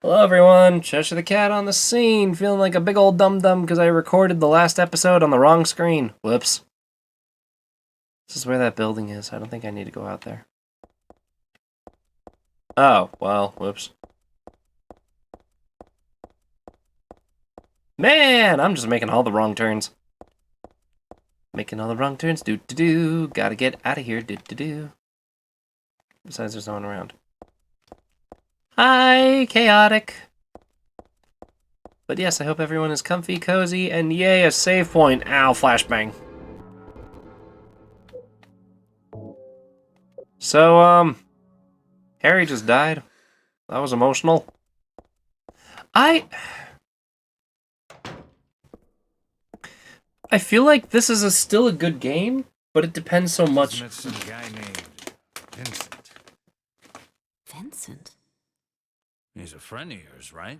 Hello everyone, Cheshire the Cat on the scene, feeling like a big old dum-dum because I recorded the last episode on the wrong screen. Whoops. This is where that building is. I don't think I need to go out there. Oh, well, whoops. Man, I'm just making all the wrong turns. Making all the wrong turns, do-do-do. Gotta get out of here, do-do-do. Besides, there's no one around. Hi, chaotic. But yes, I hope everyone is comfy, cozy, and yay, a save point. Ow, flashbang. So, Harry just died. That was emotional. I feel like this is still a good game, but it depends so much. Met some guy named Vincent. Vincent? He's a friend of yours, right?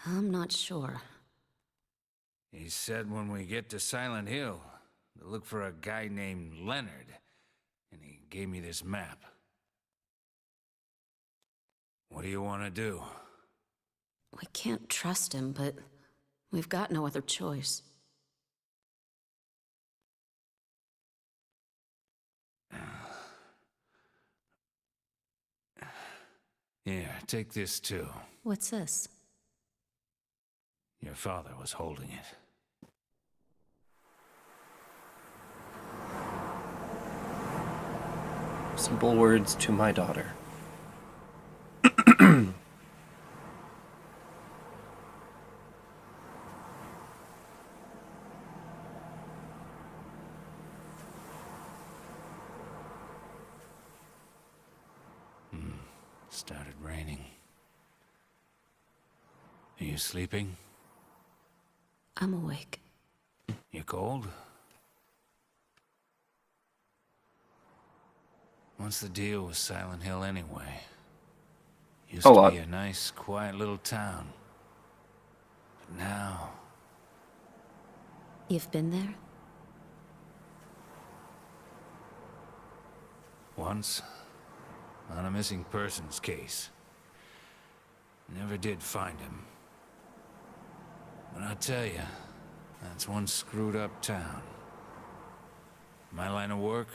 I'm not sure. He said when we get to Silent Hill, to look for a guy named Leonard, and he gave me this map. What do you want to do? We can't trust him, but we've got no other choice. Here, take this too. What's this? Your father was holding it. Simple words to my daughter. Started raining. Are you sleeping? I'm awake. You cold? What's the deal with Silent Hill anyway? Used to be a nice, quiet little town. But now... You've been there? Once, on a missing persons case. Never did find him. But I'll tell you, that's one screwed up town. My line of work,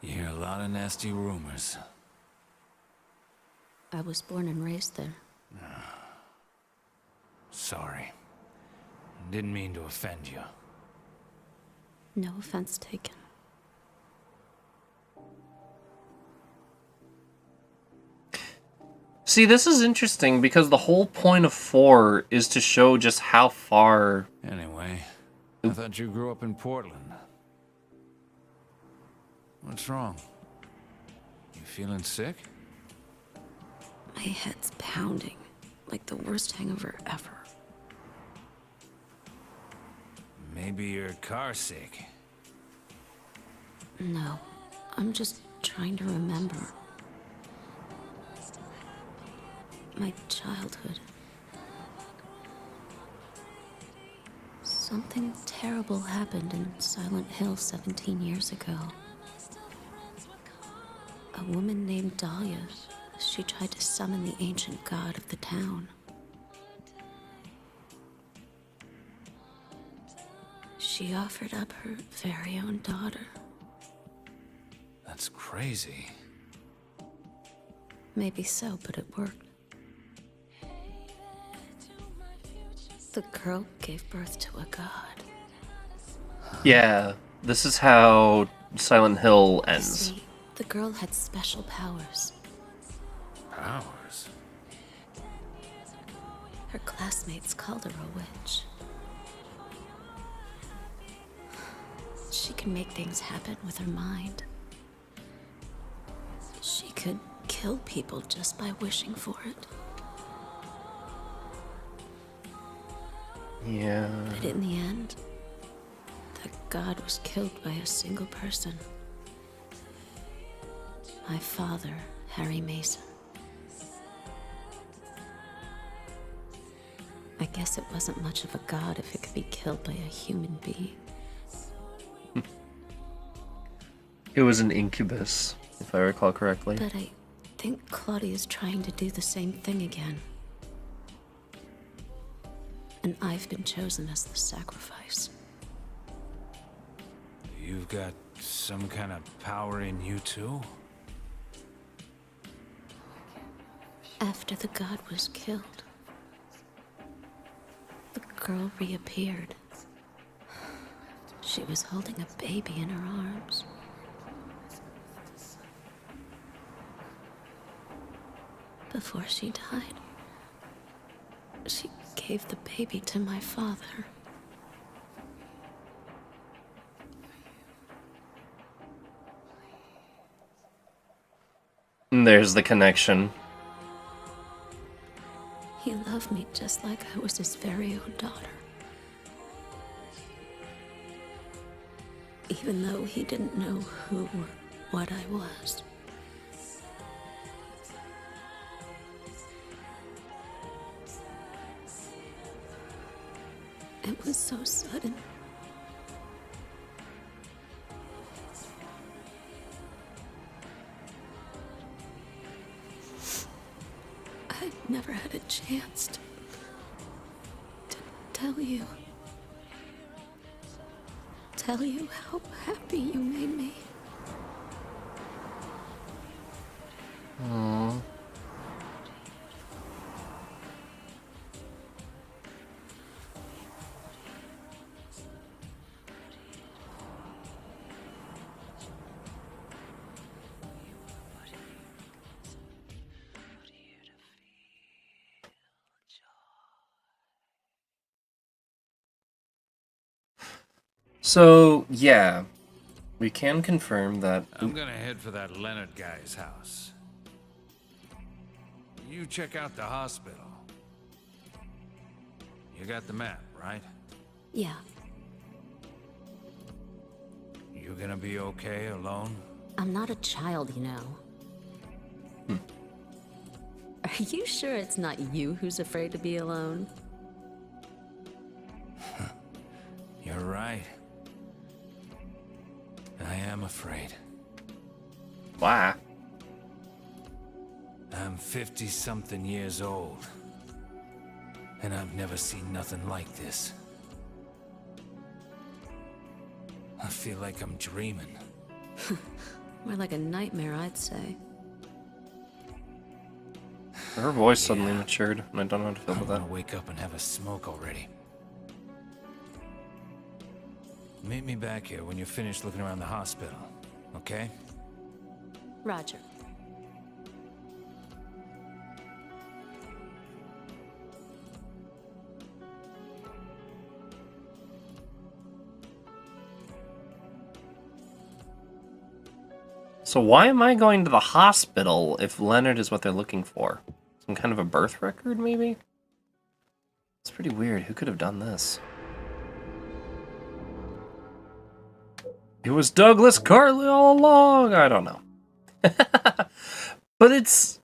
you hear a lot of nasty rumors. I was born and raised there. Sorry. Didn't mean to offend you. No offense taken. See, this is interesting because the whole point of 4 is to show just how far... Anyway, I thought you grew up in Portland. What's wrong? You feeling sick? My head's pounding, like the worst hangover ever. Maybe you're car sick. No, I'm just trying to remember. My childhood. Something terrible happened in Silent Hill 17 years ago. A woman named Dahlia, she tried to summon the ancient god of the town. She offered up her very own daughter. That's crazy. Maybe so, but it worked. The girl gave birth to a god. Yeah, this is how Silent Hill You ends. see, the girl had special powers. Powers? Her classmates called her a witch. She could make things happen with her mind. She could kill people just by wishing for it. Yeah. But in the end, the god was killed by a single person. My father, Harry Mason. I guess it wasn't much of a god if it could be killed by a human being. It was an incubus, if I recall correctly. But I think Claudia's trying to do the same thing again. And I've been chosen as the sacrifice. You've got some kind of power in you too? After the god was killed, the girl reappeared. She was holding a baby in her arms. Before she died, she gave the baby to my father. And there's the connection. He loved me just like I was his very own daughter. Even though he didn't know who or what I was. It was so sudden. I never had a chance to tell you. Tell you how happy you made me. Aww. So, yeah, we can confirm that... I'm gonna head for that Leonard guy's house. You check out the hospital. You got the map, right? Yeah. You gonna be okay alone? I'm not a child, you know. Are you sure it's not you who's afraid to be alone? You're right. I am afraid. Why? I'm 50-something years old. And I've never seen nothing like this. I feel like I'm dreaming. More like a nightmare, I'd say. Her voice suddenly matured, and I don't know how to feel I about want that. to wake up and have a smoke already. Meet me back here when you're finished looking around the hospital, okay? Roger. So why am I going to the hospital if Leonard is what they're looking for? Some kind of a birth record, maybe? It's pretty weird. Who could have done this? It was Douglas Cartley all along! I don't know. But it's...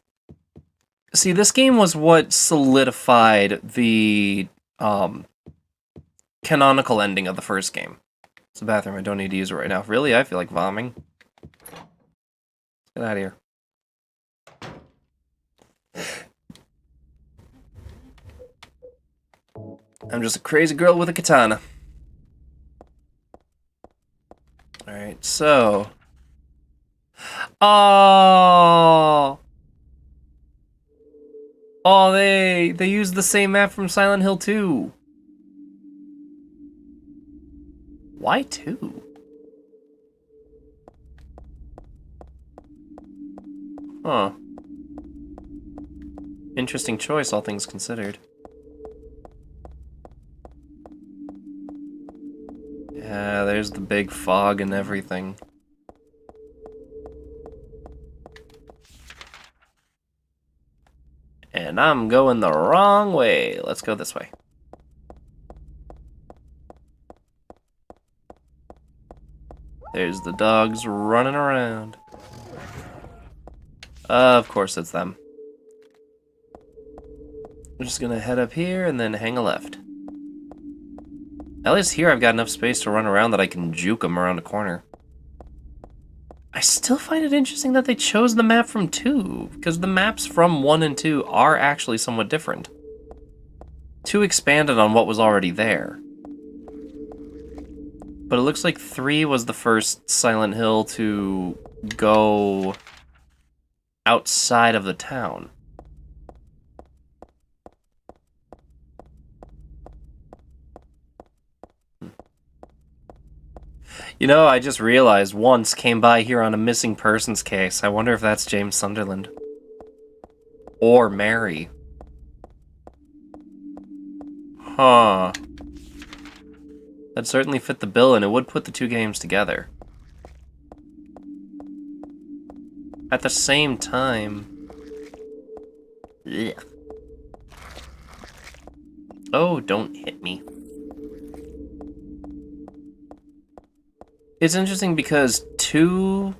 See, this game was what solidified the canonical ending of the first game. It's a bathroom. I don't need to use it right now. Really? I feel like vomiting. Get out of here. I'm just a crazy girl with a katana. Alright, so... Oh! Oh, they used the same map from Silent Hill 2. Why 2? Huh. Interesting choice, all things considered. Yeah, there's the big fog and everything. And I'm going the wrong way. Let's go this way. There's the dogs running around. Of course it's them. I'm just gonna head up here and then hang a left. At least here I've got enough space to run around that I can juke them around a corner. I still find it interesting that they chose the map from 2, because the maps from 1 and 2 are actually somewhat different. 2 expanded on what was already there. But it looks like 3 was the first Silent Hill to go outside of the town. You know, I just realized once came by here on a missing persons case. I wonder if that's James Sunderland. Or Mary. Huh. That'd certainly fit the bill, and it would put the 2 games together. At the same time... Ugh. Oh, don't hit me. It's interesting because 2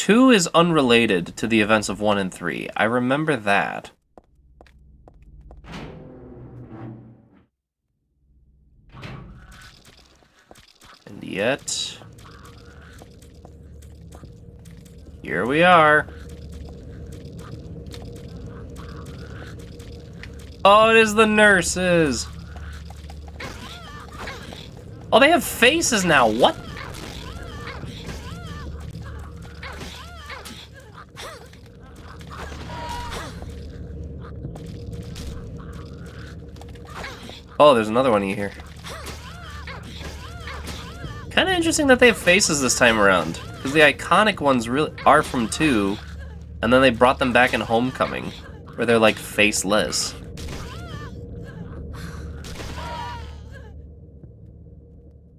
is unrelated to the events of 1 and 3. I remember that. And yet... here we are. Oh, it is the nurses! Oh, they have faces now. What? Oh, there's another one here. Kind of interesting that they have faces this time around, because the iconic ones really are from 2, and then they brought them back in Homecoming, where they're like faceless.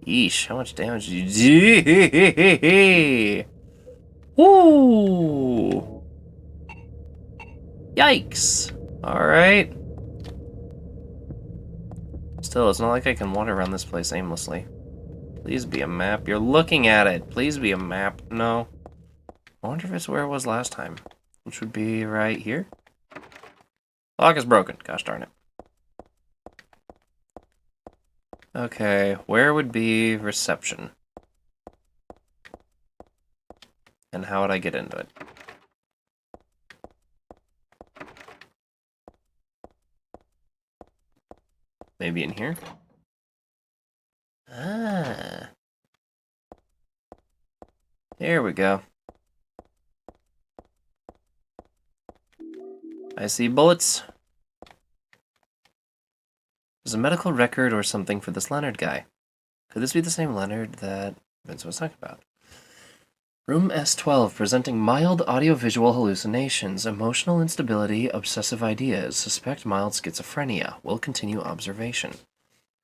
Yeesh, how much damage did you do? Woo! Yikes! Alright. Still, it's not like I can wander around this place aimlessly. Please be a map. You're looking at it. Please be a map. No. I wonder if it's where it was last time. Which would be right here. Lock is broken. Gosh darn it. Okay, where would be reception? And how would I get into it? Maybe in here? Ah. There we go. I see bullets. There's a medical record or something for this Leonard guy. Could this be the same Leonard that Vince was talking about? Room S12, presenting mild audiovisual hallucinations, emotional instability, obsessive ideas, suspect mild schizophrenia, will continue observation.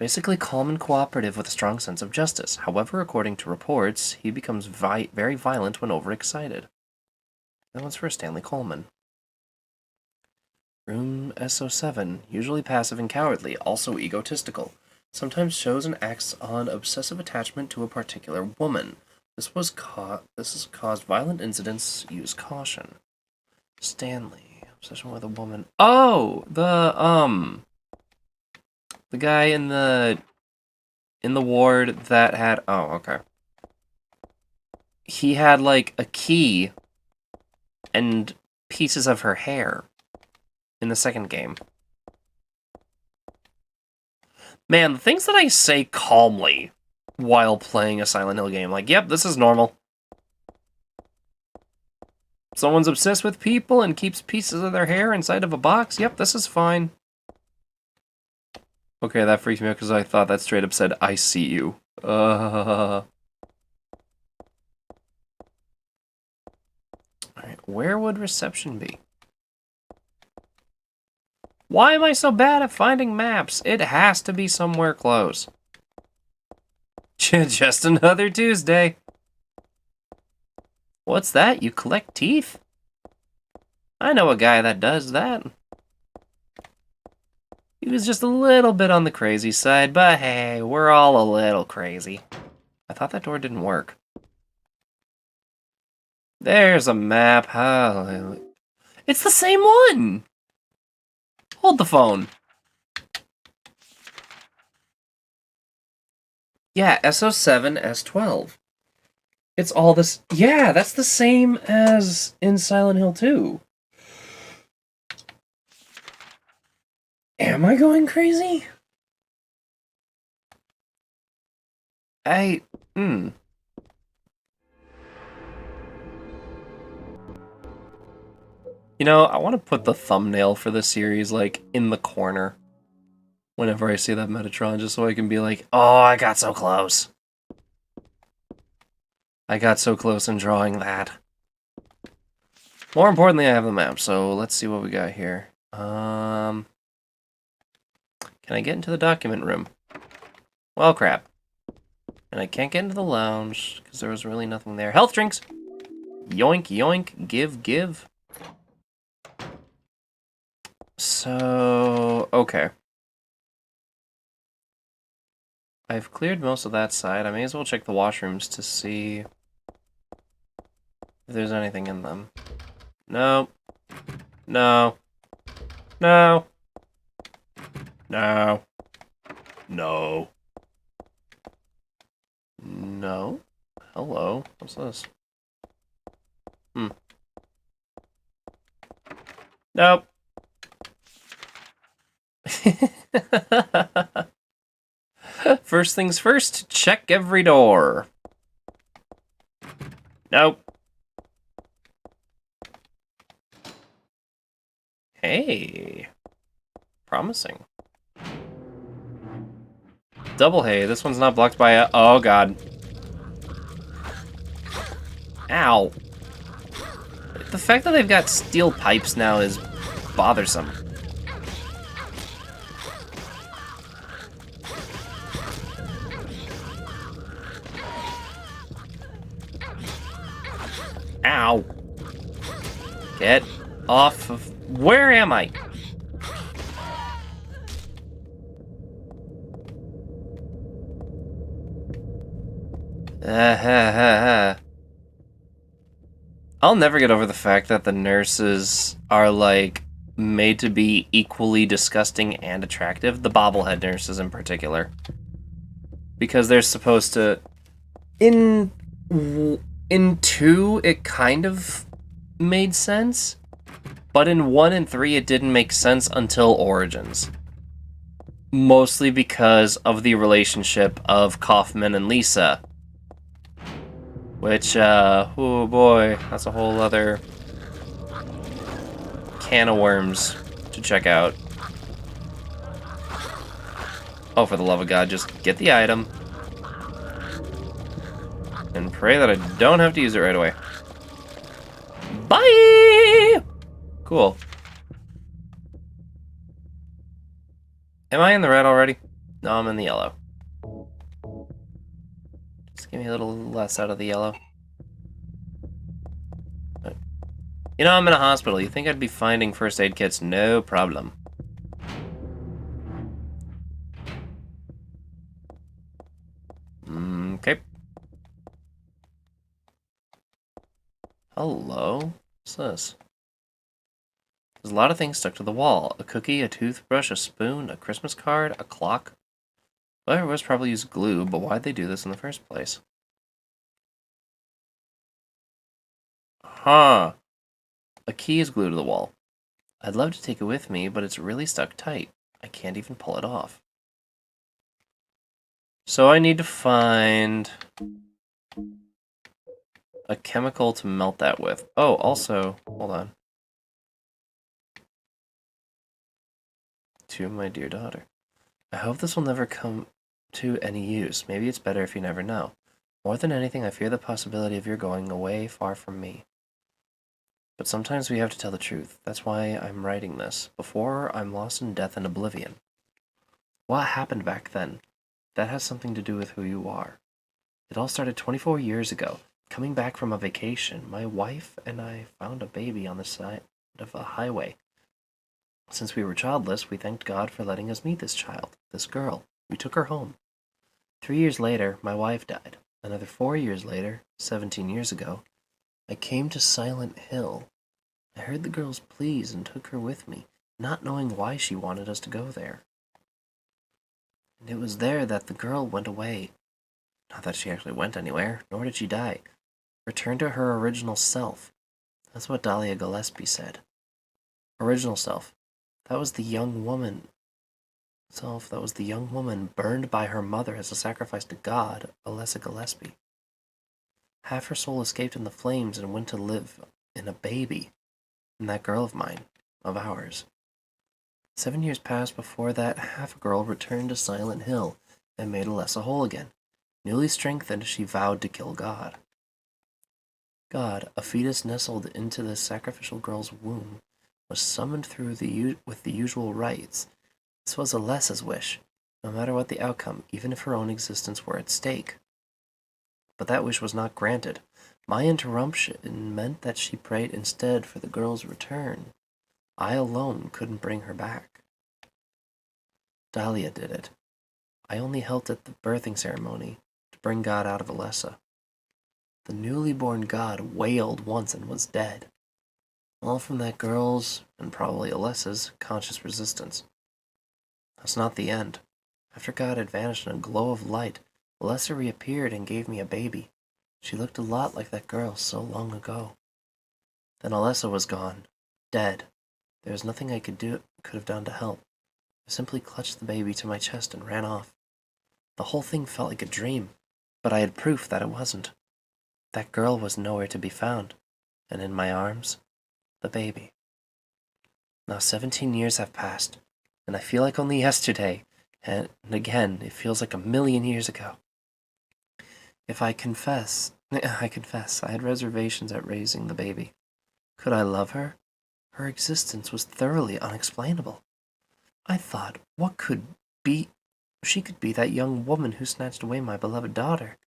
Basically calm and cooperative with a strong sense of justice. However, according to reports, he becomes very violent when overexcited. That one's for Stanley Coleman. Room SO7, usually passive and cowardly, also egotistical. Sometimes shows and acts on obsessive attachment to a particular woman. This has caused violent incidents. Use caution. Stanley, obsession with a woman. Oh, the guy in the ward that had. Oh, okay. He had like a key and pieces of her hair in the second game. Man, the things that I say calmly while playing a Silent Hill game, like, yep, this is normal. Someone's obsessed with people and keeps pieces of their hair inside of a box. Yep, this is fine. Okay, that freaks me out because I thought that straight up said, I see you. Alright, where would reception be? Why am I so bad at finding maps? It has to be somewhere close. Just another Tuesday. What's that? You collect teeth? I know a guy that does that. He was just a little bit on the crazy side, but hey, we're all a little crazy. I thought that door didn't work. There's a map. It's the same one! Hold the phone. Yeah, SO7, S12. It's all this. Yeah, that's the same as in Silent Hill 2. Am I going crazy? Hmm. You know, I want to put the thumbnail for this series, like, in the corner whenever I see that Metatron, just so I can be like, oh, I got so close. I got so close in drawing that. More importantly, I have the map, so let's see what we got here. Can I get into the document room? Well, crap. And I can't get into the lounge, because there was really nothing there. Health drinks! Yoink, yoink, give, give. So, okay. I've cleared most of that side. I may as well check the washrooms to see if there's anything in them. No. No. No. No. No. No. Hello. What's this? Nope. First things first, check every door. Nope. Hey. Promising. Double hay. This one's not blocked by a... Oh, God. Ow. The fact that they've got steel pipes now is bothersome. Ow. Get off of... Where am I? I'll never get over the fact that the nurses are, like, made to be equally disgusting and attractive. The bobblehead nurses in particular. Because they're supposed to... In 2, it kind of made sense. But in 1 and 3, it didn't make sense until Origins. Mostly because of the relationship of Kaufman and Lisa. Which, oh boy, that's a whole other can of worms to check out. Oh, for the love of God, just get the item. And pray that I don't have to use it right away. Bye! Cool. Am I in the red already? No, I'm in the yellow. Just give me a little less out of the yellow. You know, I'm in a hospital. You think I'd be finding first aid kits? No problem. Okay. Hello? What's this? There's a lot of things stuck to the wall. A cookie, a toothbrush, a spoon, a Christmas card, a clock. Whoever was probably used glue, but why'd they do this in the first place? Huh. A key is glued to the wall. I'd love to take it with me, but it's really stuck tight. I can't even pull it off. So I need to find a chemical to melt that with. Oh, also, hold on. To my dear daughter. I hope this will never come to any use. Maybe it's better if you never know. More than anything, I fear the possibility of your going away far from me. But sometimes we have to tell the truth. That's why I'm writing this. Before I'm lost in death and oblivion. What happened back then? That has something to do with who you are. It all started 24 years ago. Coming back from a vacation, my wife and I found a baby on the side of a highway. Since we were childless, we thanked God for letting us meet this child, this girl. We took her home. 3 years later, my wife died. Another 4 years later, 17 years ago, I came to Silent Hill. I heard the girl's pleas and took her with me, not knowing why she wanted us to go there. And it was there that the girl went away. Not that she actually went anywhere, nor did she die. Return to her original self. That's what Dahlia Gillespie said. Original self. That was the young woman. That was the young woman burned by her mother as a sacrifice to God, Alessa Gillespie. Half her soul escaped in the flames and went to live in a baby, in that girl of mine, of ours. 7 years passed before that half girl returned to Silent Hill and made Alessa whole again. Newly strengthened, she vowed to kill God. God, a fetus nestled into the sacrificial girl's womb, was summoned through with the usual rites. This was Alessa's wish, no matter what the outcome, even if her own existence were at stake. But that wish was not granted. My interruption meant that she prayed instead for the girl's return. I alone couldn't bring her back. Dahlia did it. I only helped at the birthing ceremony to bring God out of Alessa. The newly born God wailed once and was dead. All from that girl's, and probably Alessa's, conscious resistance. That's not the end. After God had vanished in a glow of light, Alessa reappeared and gave me a baby. She looked a lot like that girl so long ago. Then Alessa was gone, dead. There was nothing I could have done to help. I simply clutched the baby to my chest and ran off. The whole thing felt like a dream, but I had proof that it wasn't. That girl was nowhere to be found, and in my arms, the baby. Now 17 years have passed, and I feel like only yesterday, and again, it feels like a million years ago. I confess, I had reservations at raising the baby. Could I love her? Her existence was thoroughly unexplainable. I thought, she could be that young woman who snatched away my beloved daughter.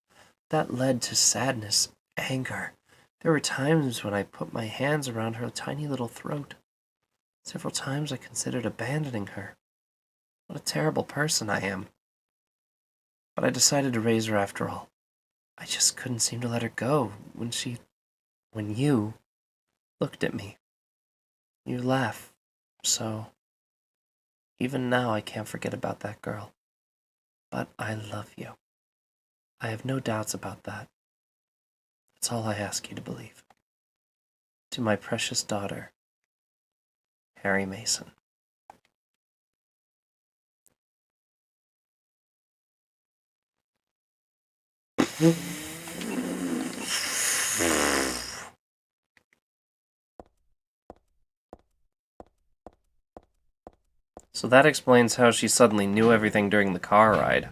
That led to sadness, anger. There were times when I put my hands around her tiny little throat. Several times I considered abandoning her. What a terrible person I am. But I decided to raise her after all. I just couldn't seem to let her go when you looked at me. You laugh, so even now I can't forget about that girl. But I love you. I have no doubts about that. That's all I ask you to believe. To my precious daughter, Harry Mason. So that explains how she suddenly knew everything during the car ride.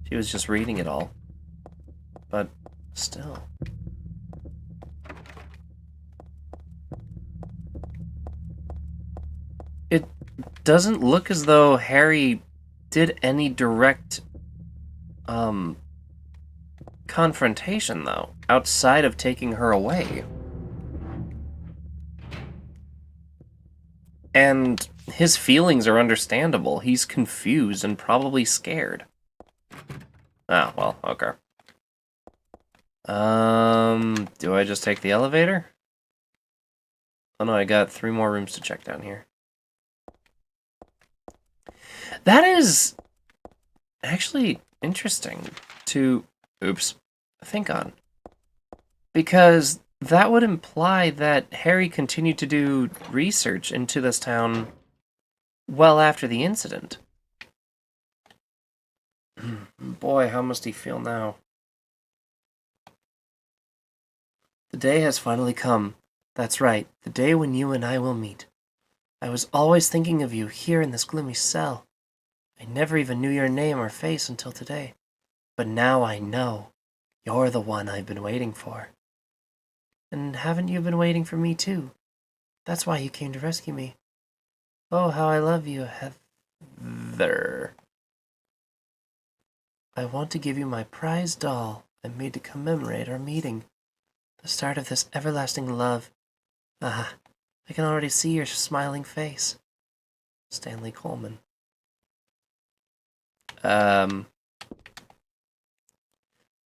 She was just reading it all. But still. It doesn't look as though Harry did any direct confrontation, though, outside of taking her away. And his feelings are understandable. He's confused and probably scared. Ah, well, okay. Do I just take the elevator? Oh no, I got 3 more rooms to check down here. That is actually interesting to, think on. Because that would imply that Harry continued to do research into this town well after the incident. Boy, how must he feel now? The day has finally come. That's right, the day when you and I will meet. I was always thinking of you here in this gloomy cell. I never even knew your name or face until today. But now I know. You're the one I've been waiting for. And haven't you been waiting for me too? That's why you came to rescue me. Oh, how I love you, Heather. I want to give you my prized doll I made to commemorate our meeting. The start of this everlasting love. Ah, I can already see your smiling face. Stanley Coleman.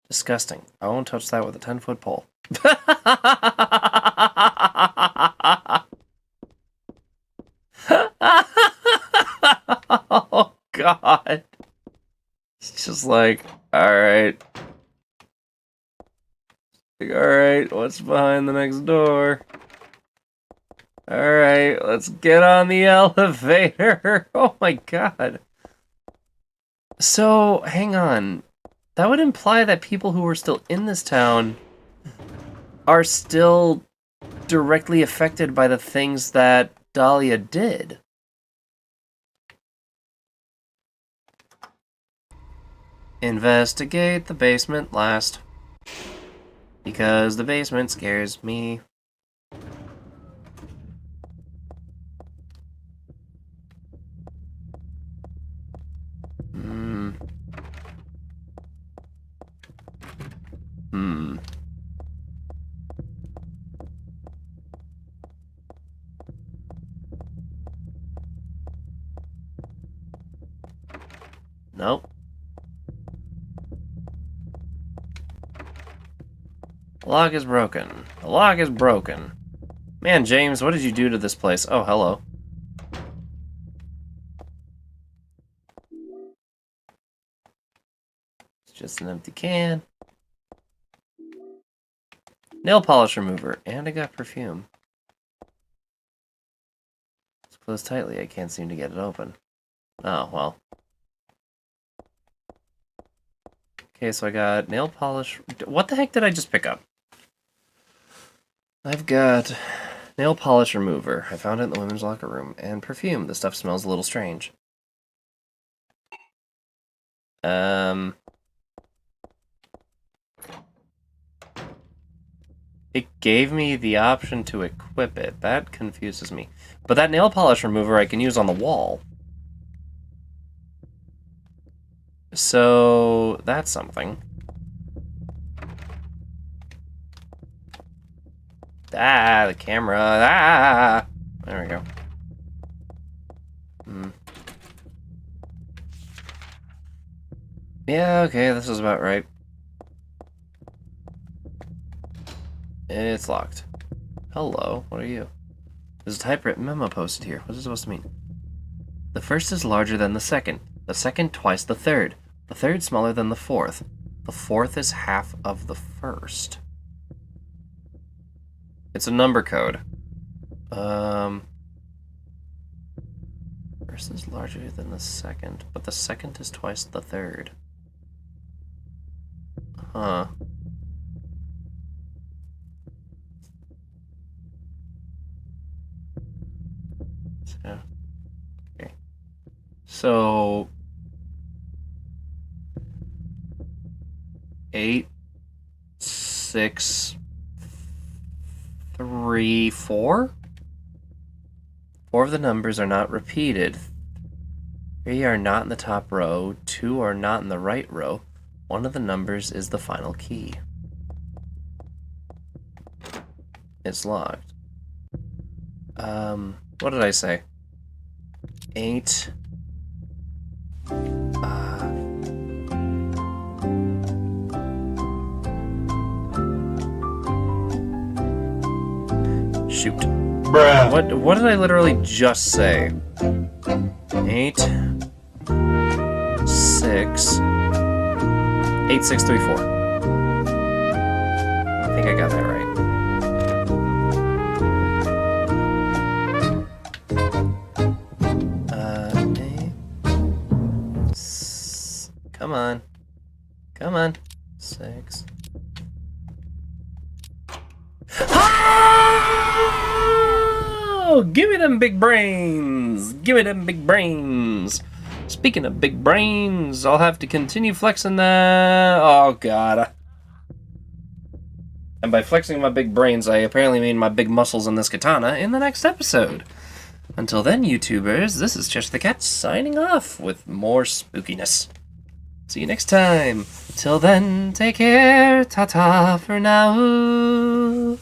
Disgusting. I won't touch that with a 10-foot pole. Oh, God. It's just like, alright. Like, alright, what's behind the next door? Alright, let's get on the elevator. Oh my god. So, hang on. That would imply that people who were still in this town are still directly affected by the things that Dahlia did. Investigate the basement last. Because the basement scares me. Hmm. Nope. The lock is broken. The lock is broken. Man, James, what did you do to this place? Oh, hello. It's just an empty can. Nail polish remover. And I got perfume. It's closed tightly. I can't seem to get it open. Oh, well. Okay, so I got nail polish. What the heck did I just pick up? I've got nail polish remover. I found it in the women's locker room. And perfume. The stuff smells a little strange. It gave me the option to equip it. That confuses me. But that nail polish remover I can use on the wall. So, that's something. Ah, the camera. Ah! There we go. Yeah, okay, this is about right. It's locked. Hello, what are you? There's a typewritten memo posted here. What's it supposed to mean? The first is larger than the second twice the third smaller than the fourth is half of the first. It's a number code. First is larger than the second, but the second is twice the third. Huh. Okay. So 8, 6, 3, 4? 4 of the numbers are not repeated. 3 are not in the top row. 2 are not in the right row. One of the numbers is the final key. It's locked. What did I say? 8. Shoot. Bruh. What did I literally just say? 8, 6, 8, 6, 3, 4. I think I got that right. Come on. Come on. 6. Oh! Give me them big brains! Give me them big brains! Speaking of big brains, I'll have to continue flexing that. Oh, God. And by flexing my big brains, I apparently mean my big muscles in this katana in the next episode. Until then, YouTubers, this is Cheshire the Cat signing off with more spookiness. See you next time. Till then, take care. Ta-ta for now.